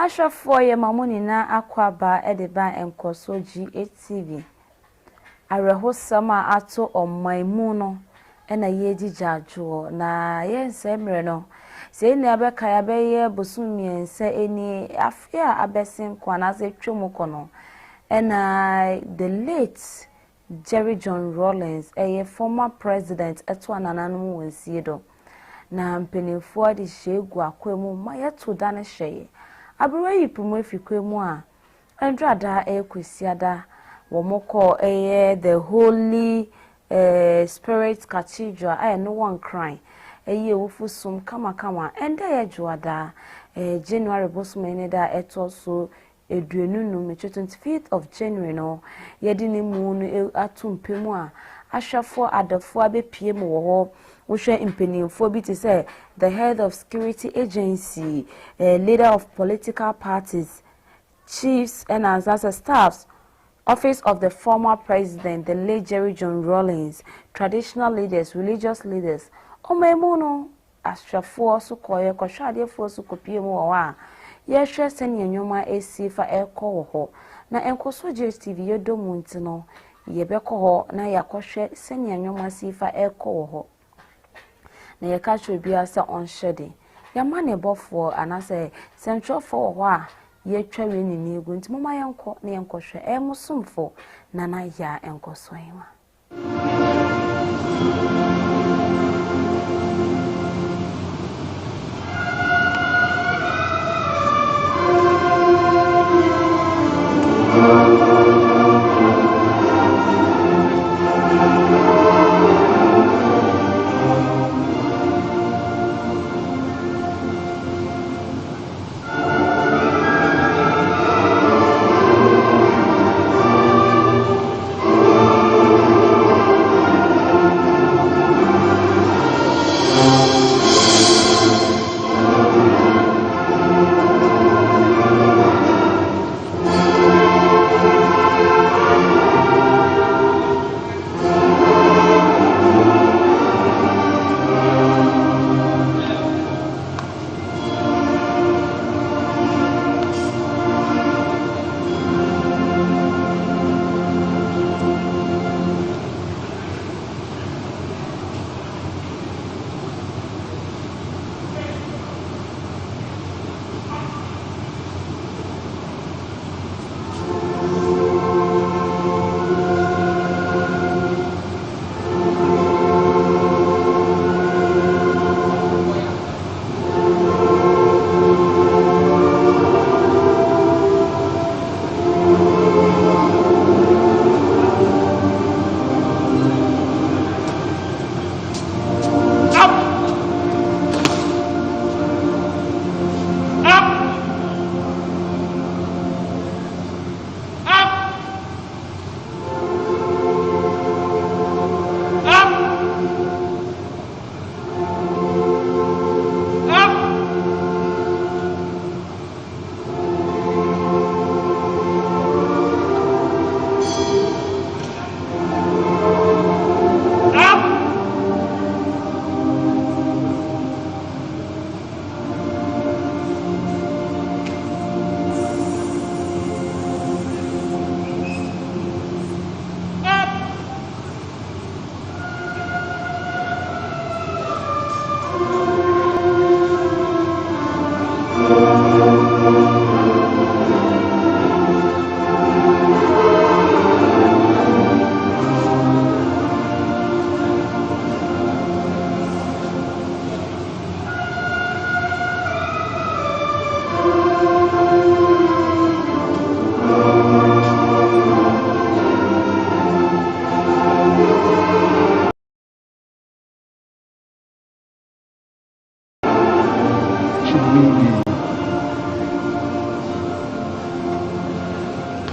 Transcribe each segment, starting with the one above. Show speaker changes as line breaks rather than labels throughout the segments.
Ashafo ye mamuni na akwaba edeba NkosuoGh TV. Arehosama ato omaimu no ena yejijajo na yensemre no. Se ni abeka ya beye bosumiense eni afia abesin kwana se twemu no. Ena the late Jerry John Rawlings, a former president eto anananom wonsiedo. Na mpenimfo de hyegu akwemu ma yeto da ne hye. Abrewa yi pumu efikwemu a endrada ekwesiada womoko the Holy Spirit Cathedral no one crying wofusum kama ende ye juada January bosumene da etoso eduenunu 25th of January no yedi ni mu no atumpemu a ahwefo adafo abepie mu wo ho wohwe impenimfo bi te say the head of security agency, leader of political parties, chiefs and as staffs, office of the former president, the late Jerry John Rawlings, traditional leaders, religious leaders. Omemuno astrafo so koye kwhwade fo so kopie mu wo a ye hwe sene nyoma esi fa ekọ ho na NkosuoGh TV yodomu ntino ye bekọ ho na yakohwe sene nyoma si fa ekọ ho na ye ka chwe bia se onhwede ya mane bofo anase central for ho a ye twawe ni nego ntimo ma yenko na yenkohwe musumfo na na ya NkosuoGh.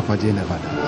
Papa J never does.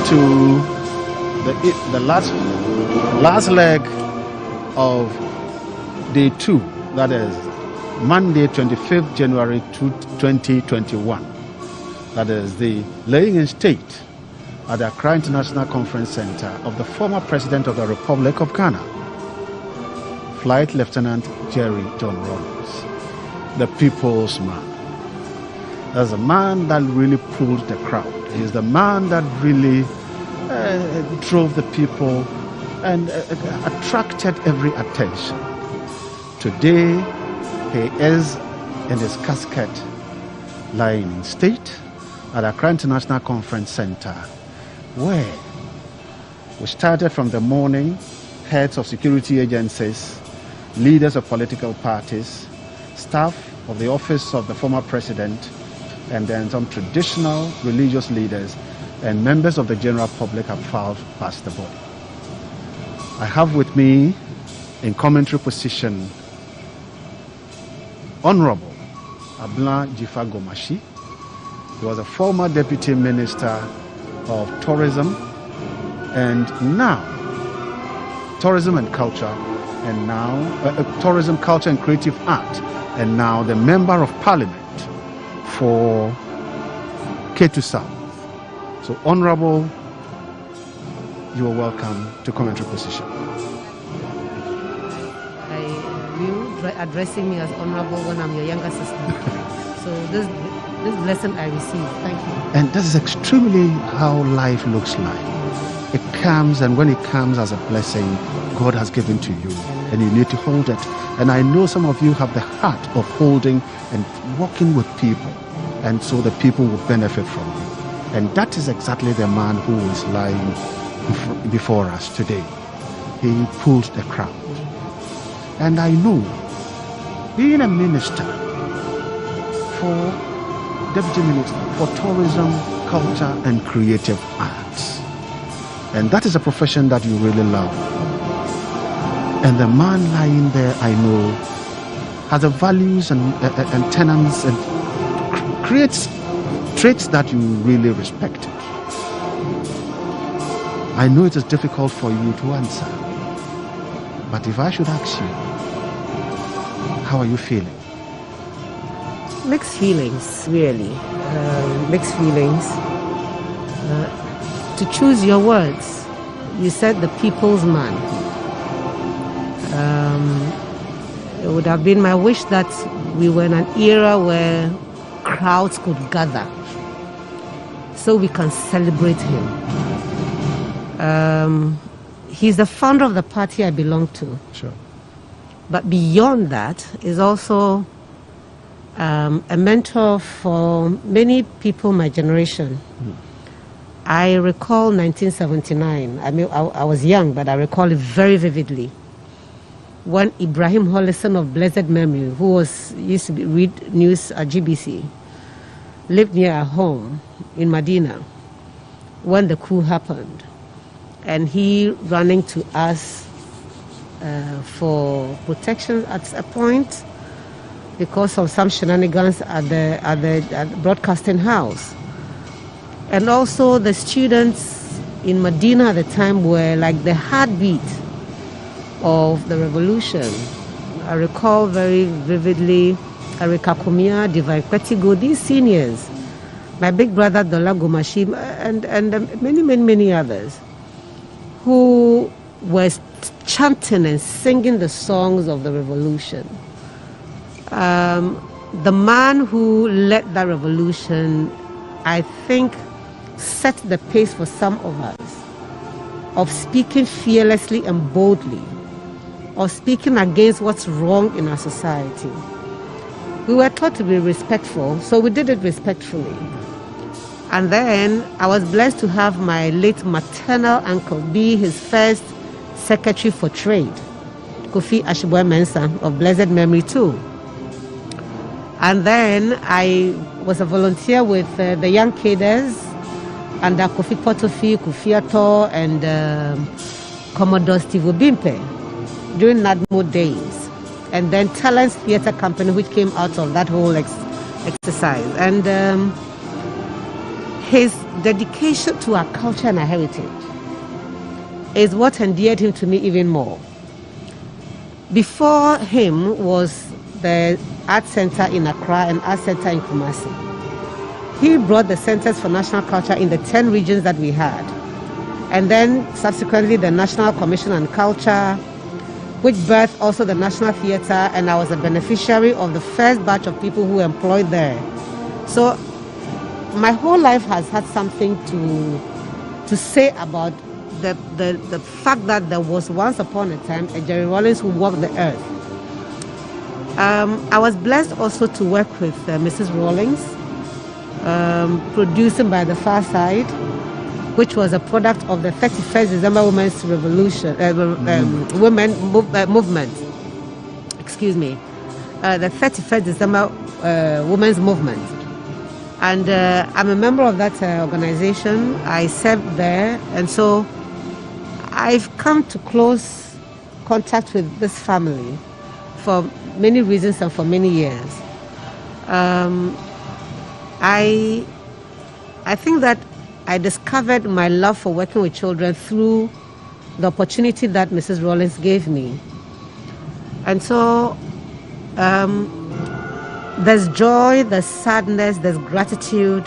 to the last leg of day 2, that is Monday, 25th January 2021. That is the laying in state at the Accra International Conference Center of the former President of the Republic of Ghana, Flight Lieutenant Jerry John Rawlings, the people's man. That's a man that really pulled the crowd. He's the man that really drove the people and attracted every attention. Today, he is in his casket, lying in state at Accra International Conference Center, where we started from the morning, heads of security agencies, leaders of political parties, staff of the office of the former president, and then some traditional religious leaders and members of the general public have filed past the body. I have with me, in commentary position, Honorable Abla Jifa Gomashi. He was a former Deputy Minister of Tourism and now Tourism and Culture, and now Tourism, Culture and Creative Art, and now the Member of Parliament for Ketu South. So, Honorable, you are welcome to commentary position.
You addressing me as Honorable when I'm your younger sister. So this blessing I receive. Thank you.
And that is extremely how life looks like. It comes, and when it comes as a blessing, God has given to you, and you need to hold it. And I know some of you have the heart of holding and working with people, and so the people will benefit from you. And that is exactly the man who is lying before us today. He pulled the crowd. And I know, being a minister for Deputy Minister for Tourism, Culture and Creative Arts, and that is a profession that you really love. And the man lying there, I know, has the values and tenets and creates traits that you really respect. I know it is difficult for you to answer, but if I should ask you, how are you feeling?
Mixed feelings, really. Mixed feelings. To choose your words, you said the people's man. It would have been my wish that we were in an era where crowds could gather so we can celebrate him. He's the founder of the party I belong to.
Sure.
But beyond that, is also a mentor for many people my generation. I recall 1979. I mean, I was young, but I recall it very vividly. When Ibrahim Hollison of blessed memory, who used to read news at GBC, lived near our home in Medina when the coup happened, and he running to us for protection at a point because of some shenanigans at the broadcasting house. And also the students in Medina at the time were like the heartbeat of the revolution. I recall very vividly Erika Kumia, Divine Petigo, these seniors, my big brother Dola Gomashim, and many others who were chanting and singing the songs of the revolution. The man who led that revolution, I think, set the pace for some of us of speaking fearlessly and boldly, of speaking against what's wrong in our society. We were taught to be respectful, so we did it respectfully. And then I was blessed to have my late maternal uncle be his first secretary for trade, Kofi Ashibwe Mensah of blessed memory too. And then I was a volunteer with the young cadres under Kofi Potofi, Kofi Ato, and Commodore Steve Obimpe during NADMO days. And then Talents Theatre Company, which came out of that whole exercise. And his dedication to our culture and our heritage is what endeared him to me even more. Before him was the Art Center in Accra and Art Center in Kumasi. He brought the Centers for National Culture in the 10 regions that we had. And then subsequently the National Commission on Culture, which birthed also the National Theatre, and I was a beneficiary of the first batch of people who were employed there. So my whole life has had something to say about the fact that there was once upon a time a Jerry Rawlings who walked the earth. I was blessed also to work with Mrs. Rawlings, producing by the Far Side, which was a product of the 31st December Women's Revolution, movement. Excuse me, the 31st December Women's Movement. And I'm a member of that organization. I served there, and so I've come to close contact with this family for many reasons and for many years. I think that I discovered my love for working with children through the opportunity that Mrs. Rawlings gave me. And so there's joy, there's sadness, there's gratitude,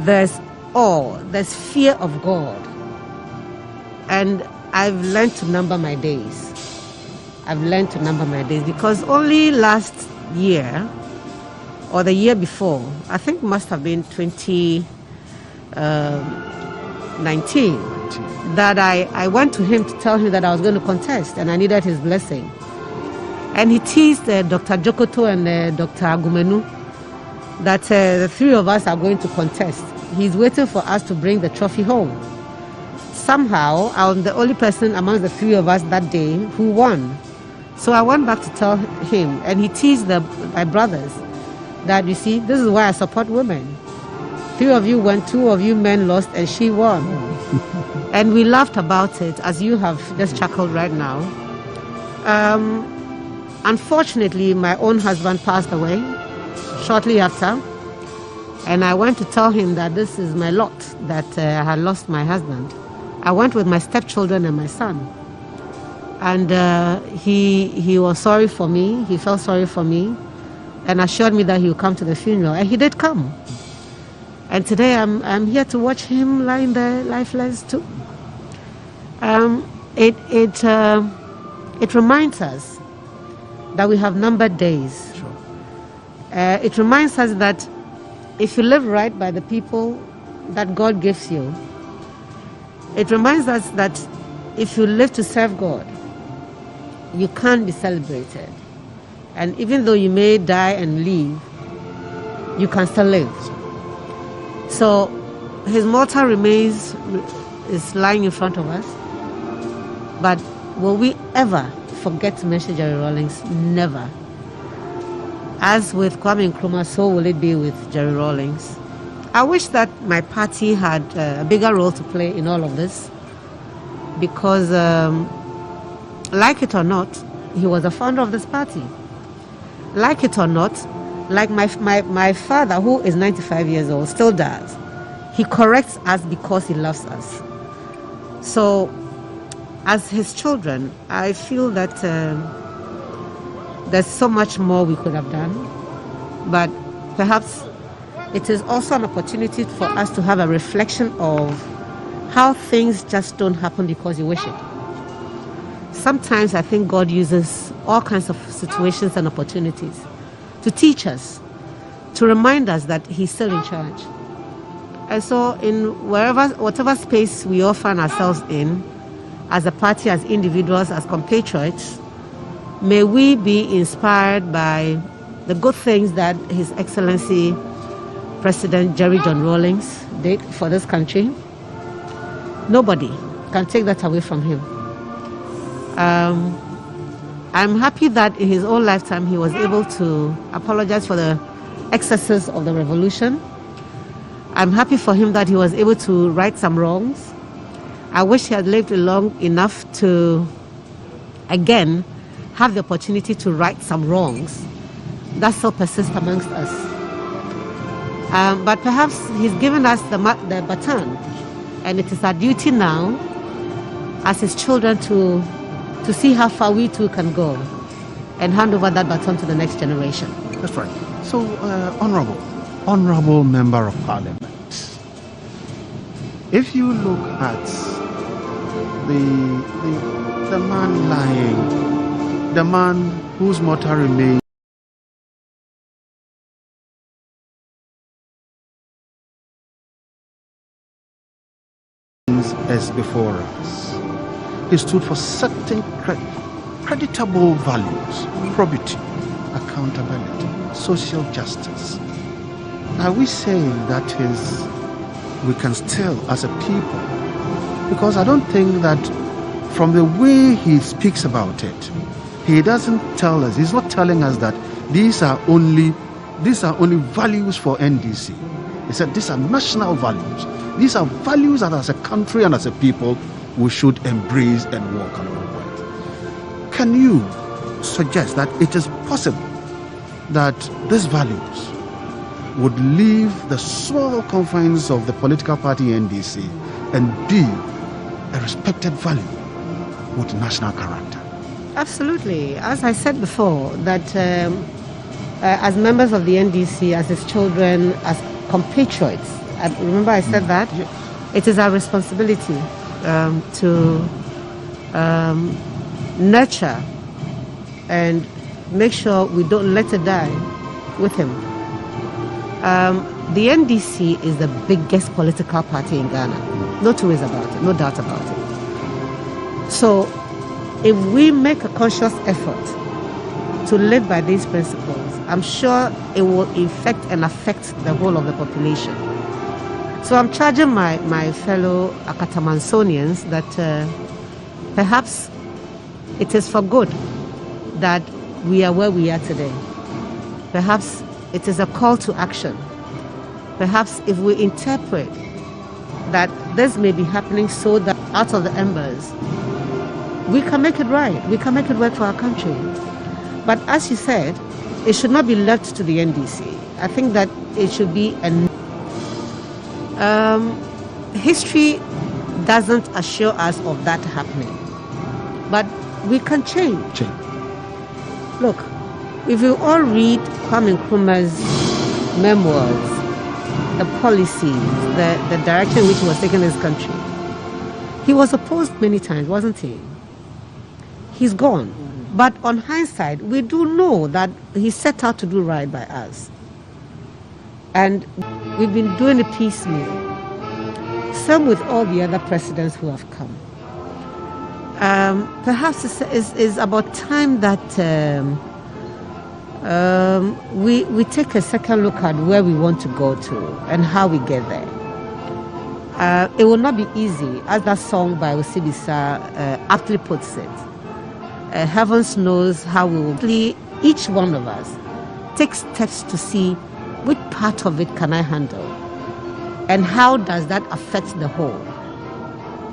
there's awe, there's fear of God. And I've learned to number my days. I've learned to number my days because only last year or the year before, I think must have been 2019, that I went to him to tell him that I was going to contest and I needed his blessing. And he teased Dr. Jokoto and Dr. Agumenu that the three of us are going to contest. He's waiting for us to bring the trophy home. Somehow, I'm the only person among the three of us that day who won. So I went back to tell him, and he teased my brothers that, you see, this is why I support women. 3 of you won, 2 of you men lost, and she won. And we laughed about it, as you have just chuckled right now. Unfortunately, my own husband passed away shortly after, and I went to tell him that this is my lot, that I had lost my husband. I went with my stepchildren and my son, and he was sorry for me. He felt sorry for me and assured me that he would come to the funeral, and he did come. And today I'm here to watch him lying there lifeless too. It reminds us that we have numbered days.
Sure.
It reminds us that if you live right by the people that God gives you, it reminds us that if you live to serve God, you can't be celebrated. And even though you may die and leave, you can still live. So his mortal remains is lying in front of us. But will we ever forget to mention Jerry Rawlings? Never. As with Kwame Nkrumah, so will it be with Jerry Rawlings. I wish that my party had a bigger role to play in all of this, because like it or not, he was a founder of this party. Like it or not, like my father, who is 95 years old, still does. He corrects us because he loves us. So as his children, I feel that there's so much more we could have done, but perhaps it is also an opportunity for us to have a reflection of how things just don't happen because you wish it. Sometimes I think God uses all kinds of situations and opportunities to teach us, to remind us that he's still in charge. And so in whatever space we all find ourselves in, as a party, as individuals, as compatriots, may we be inspired by the good things that His Excellency President Jerry John Rawlings did for this country. Nobody can take that away from him. I'm happy that in his own lifetime he was able to apologize for the excesses of the revolution. I'm happy for him that he was able to right some wrongs. I wish he had lived long enough to, again, have the opportunity to right some wrongs that still persist amongst us. But perhaps he's given us the baton, and it is our duty now, as his children, to see how far we too can go, and hand over that baton to the next generation.
That's right. So, honorable member of parliament, if you look at the man lying, the man whose mortal remains is before us. He stood for certain creditable values: probity, accountability, social justice. Are we saying that we can still, as a people, because I don't think that from the way he speaks about it, he doesn't tell us, he's not telling us that these are only values for NDC. He said these are national values. These are values that as a country and as a people we should embrace and walk along with. Can you suggest that it is possible that these values would leave the small confines of the political party NDC and be a respected value with national character?
Absolutely. As I said before, that as members of the NDC, as his children, as compatriots, remember I said that?
Yeah.
It is our responsibility to nurture and make sure we don't let it die with him. The NDC is the biggest political party in Ghana. No two ways about it, no doubt about it. So if we make a conscious effort to live by these principles, I'm sure it will affect the whole of the population. So I'm charging my fellow Akatamansonians that perhaps it is for good that we are where we are today. Perhaps it is a call to action. Perhaps if we interpret that this may be happening so that out of the embers, we can make it right. We can make it work for our country. But as you said, it should not be left to the NDC. I think that it should be history doesn't assure us of that happening. But we can change. Look, if you all read Kwame Nkrumah's memoirs, the policies, the direction in which he was taking this country, he was opposed many times, wasn't he? He's gone. But on hindsight, we do know that he set out to do right by us. And we've been doing it piecemeal. Some with all the other presidents who have come. Perhaps it's about time that we take a second look at where we want to go to and how we get there. It will not be easy, as that song by Osibisa aptly puts it. Heavens knows how we will each one of us take steps to see which part of it can I handle and how does that affect the whole.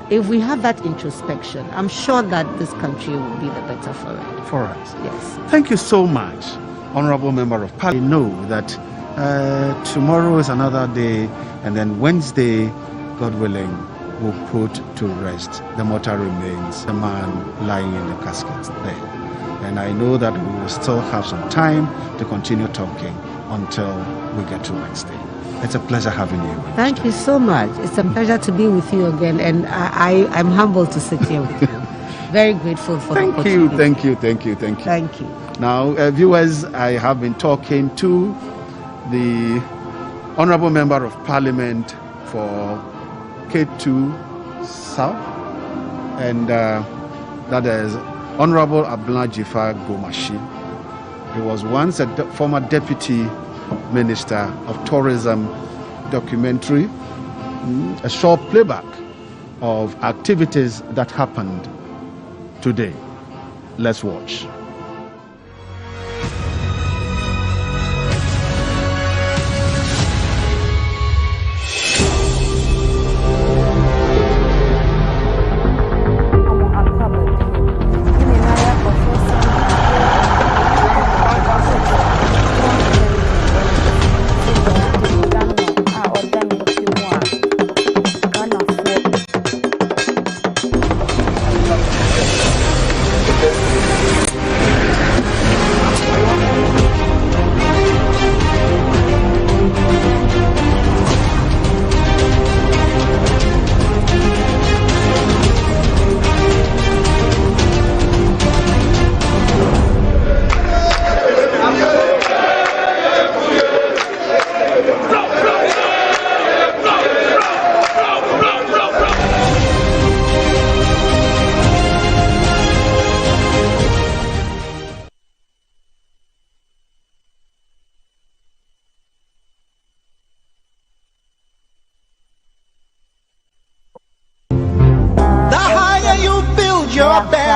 If we have that introspection, I'm sure that this country will be the better for it.
For us.
Yes.
Thank you so much, Honorable Member of Parliament. I know that tomorrow is another day, and then Wednesday, God willing, will put to rest the mortal remains, the man lying in the casket there. And I know that we will still have some time to continue talking until we get to Wednesday. It's a pleasure having you.
Thank you so much. It's a pleasure to be with you again, and I'm humbled to sit here with you. Very grateful for the opportunity.
Thank you.
Thank you.
Now, viewers, I have been talking to the Honorable Member of Parliament for K2 South, and that is Honorable Abdullah-Jifar Gomashi. He was once a former Deputy Minister of Tourism. Documentary, a short playback of activities that happened today. Let's watch.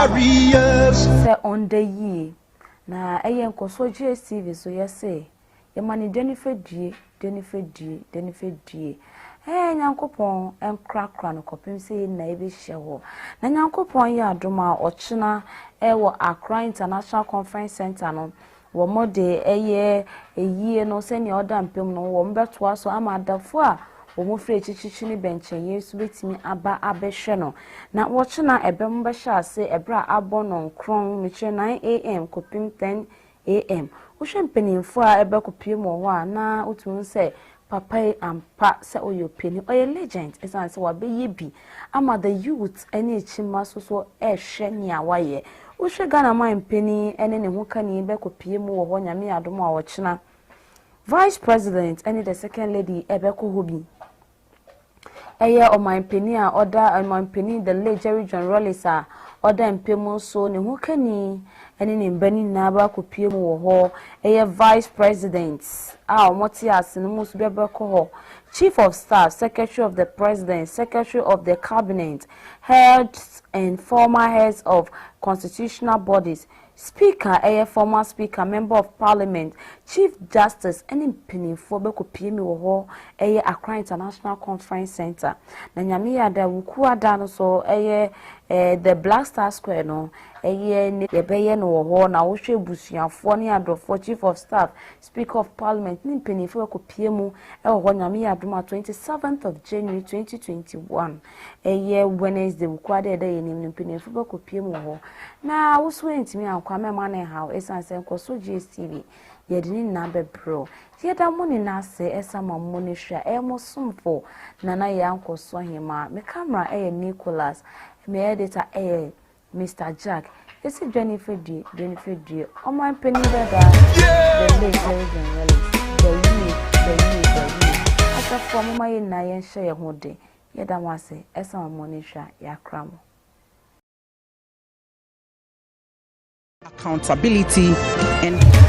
warriors.
Say on the ye. Na NkosuoGh TV so say. Your money Jennifer die. Nyankopon enkrakra no kopim say na ebe hye na Nyankopon ya adoma ochina wo Accra International Conference Center no wo mode eyie no se ne oda mpem no wo mbeto aso amadafo a wo mo fre chichichi ni benchen yesu betimi aba abehwe no na wo china ebem behye ase ebra abono nkron meche 9 am kopim 10 am wo hwe mpenimfo a ebe kopim wo a na utun se papa ampa se oyo peni oye legend esan se wa be yebi ama the youth ene chima so ehwe nia waye wo hwe Ghana man peni ene ne ho kani be kopie mu wo ho nyame adom a wo chena vice president ene the second lady ebe ko hobi eye o man peni a order man peni the late Jerry John Rawlings a order mpemu so ne ho kani ene ne mbani na ba kopie mu wo ho eye vice president a omoti asene mu so bebe ko ho chief of staff, secretary of the president, secretary of the cabinet, heads and former heads of constitutional bodies, speaker, former speaker, member of parliament, chief justice, any penny for beko PM wo Accra International Conference Center. Na nyame ya da wuku ada no so the Black Star Square no ne yebeye no wo na wo hwe busuafo ne adrofo chief of staff, speaker of parliament, ni penny for beko PM wo nyame ya 27th of January 2021 Wednesday wuku ada da yenim penny for beko PM wo na wo so entimi akwa mema na how esanse NkosuoGh TV yedini na bebro yeda moni na se esama moni hwa mo somfo nana ya NkosuoGh ma me camera Nicholas me editor Mr. Jack esi Jennifer die o man penny da the late the asa for mama ye na ye hye ye ho de yeda mo ase esama moni hwa ya kramo
Accountability and